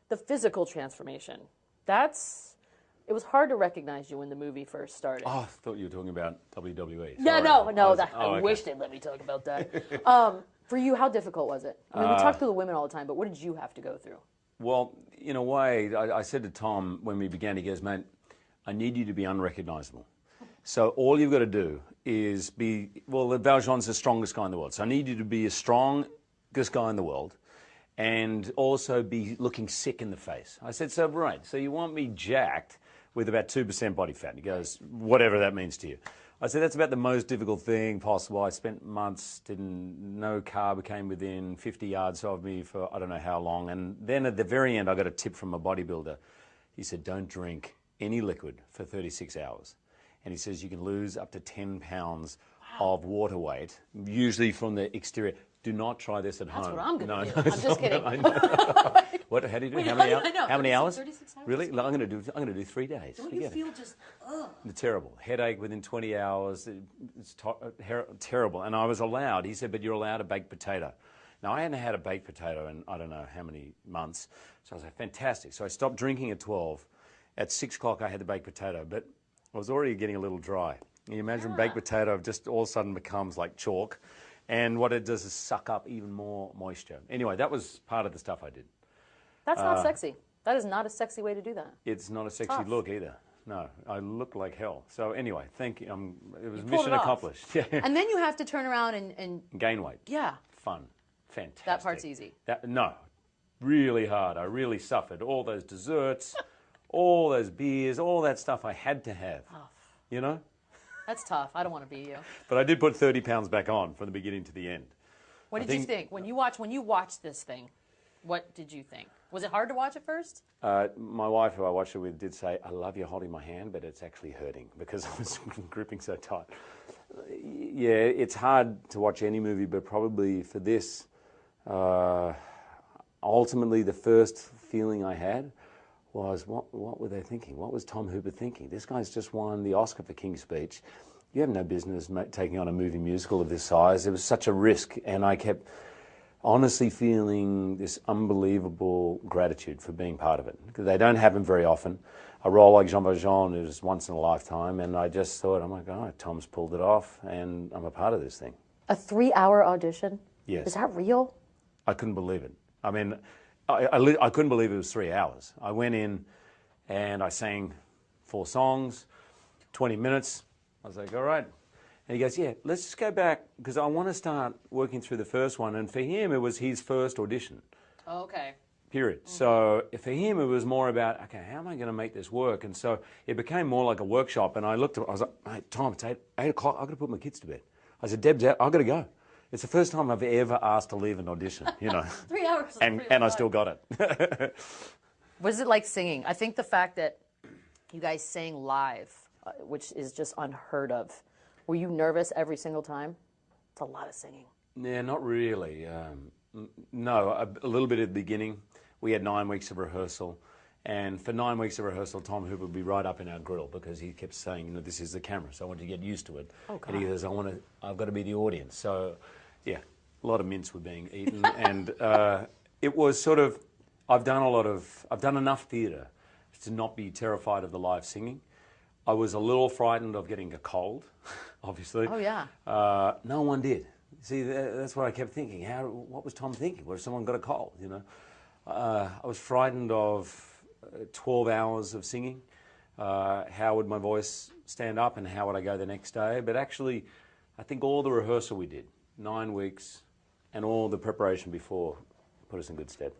the physical transformation. It was hard to recognize you when the movie first started. Oh, I thought you were talking about WWE. Yeah, Sorry. I wish they'd let me talk about that. For you, how difficult was it? I mean, we talk to the women all the time, but what did you have to go through? Well, in a way, I said to Tom when we began, he goes, mate, I need you to be unrecognizable. So all you've got to do is Valjean's the strongest guy in the world. So I need you to be the strongest guy in the world and also be looking sick in the face. I said, so right, so you want me jacked with about 2% body fat? And he goes, whatever that means to you. I said, that's about the most difficult thing possible. I spent months, no carb came within 50 yards of me for I don't know how long. And then at the very end, I got a tip from a bodybuilder. He said, don't drink any liquid for 36 hours. And he says you can lose up to 10 pounds of water weight, usually from the exterior. Do not try this at home. That's what I'm going to do. I'm just kidding. What? How do you do? How many hours? How many hours? 36 hours. Really? I'm going to do 3 days. Don't you feel just terrible headache within 20 hours? It's terrible. And I was allowed. He said, but you're allowed a baked potato. Now I hadn't had a baked potato in I don't know how many months. So I was like, fantastic. So I stopped drinking at 12. At 6 o'clock I had the baked potato, but I was already getting a little dry. Can you imagine baked potato just all of a sudden becomes like chalk? And what it does is suck up even more moisture. Anyway, that was part of the stuff I did. That's not sexy. That is not a sexy way to do that. It's not a sexy look either. No, I look like hell. So anyway, thank you. It was You mission accomplished. Yeah. And then you have to turn around and gain weight. Yeah. Fun. Fantastic. That part's easy. No, really hard. I really suffered. All those desserts, all those beers, all that stuff I had to have. Oh. You know? That's tough. I don't want to be you. But I did put 30 pounds back on from the beginning to the end. What did you think when you watched this thing? What did you think? Was it hard to watch at first? My wife, who I watched it with, did say, "I love you holding my hand, but it's actually hurting because I was gripping so tight." Yeah, it's hard to watch any movie, but probably for this, ultimately the first feeling I had was, what were they thinking? What was Tom Hooper thinking? This guy's just won the Oscar for King's Speech. You have no business taking on a movie musical of this size. It was such a risk, and I kept honestly feeling this unbelievable gratitude for being part of it, because they don't happen very often. A role like Jean Valjean is once in a lifetime, and I just thought, oh my God, Tom's pulled it off, and I'm a part of this thing. A 3-hour audition? Yes. Is that real? I couldn't believe it. I mean, I couldn't believe it was 3 hours. I went in and I sang 4 songs, 20 minutes. I was like, all right. And he goes, yeah, let's just go back, because I want to start working through the first one. And for him, it was his first audition. Oh, okay. Period. Mm-hmm. So for him, it was more about, okay, how am I going to make this work? And so it became more like a workshop. And I looked at it, I was like, hey, Tom, it's 8 o'clock. I've got to put my kids to bed. I said, Deb's out. I've got to go. It's the first time I've ever asked to leave an audition, you know. 3 hours. And I still got it. What is it like singing? I think the fact that you guys sang live, which is just unheard of. Were you nervous every single time? It's a lot of singing. Yeah, not really. No, a little bit at the beginning. We had 9 weeks of rehearsal. And for 9 weeks of rehearsal, Tom Hooper would be right up in our grill, because he kept saying, you know, this is the camera, so I want you to get used to it. Oh, God. And he goes, I've got to be the audience. So, yeah, a lot of mints were being eaten. And it was sort of, I've done enough theatre to not be terrified of the live singing. I was a little frightened of getting a cold, obviously. Oh, yeah. No one did. See, that's what I kept thinking. What was Tom thinking? What if someone got a cold, you know? I was frightened of 12 hours of singing. How would my voice stand up, and how would I go the next day? But actually, I think all the rehearsal we did, 9 weeks, and all the preparation before, put us in good stead.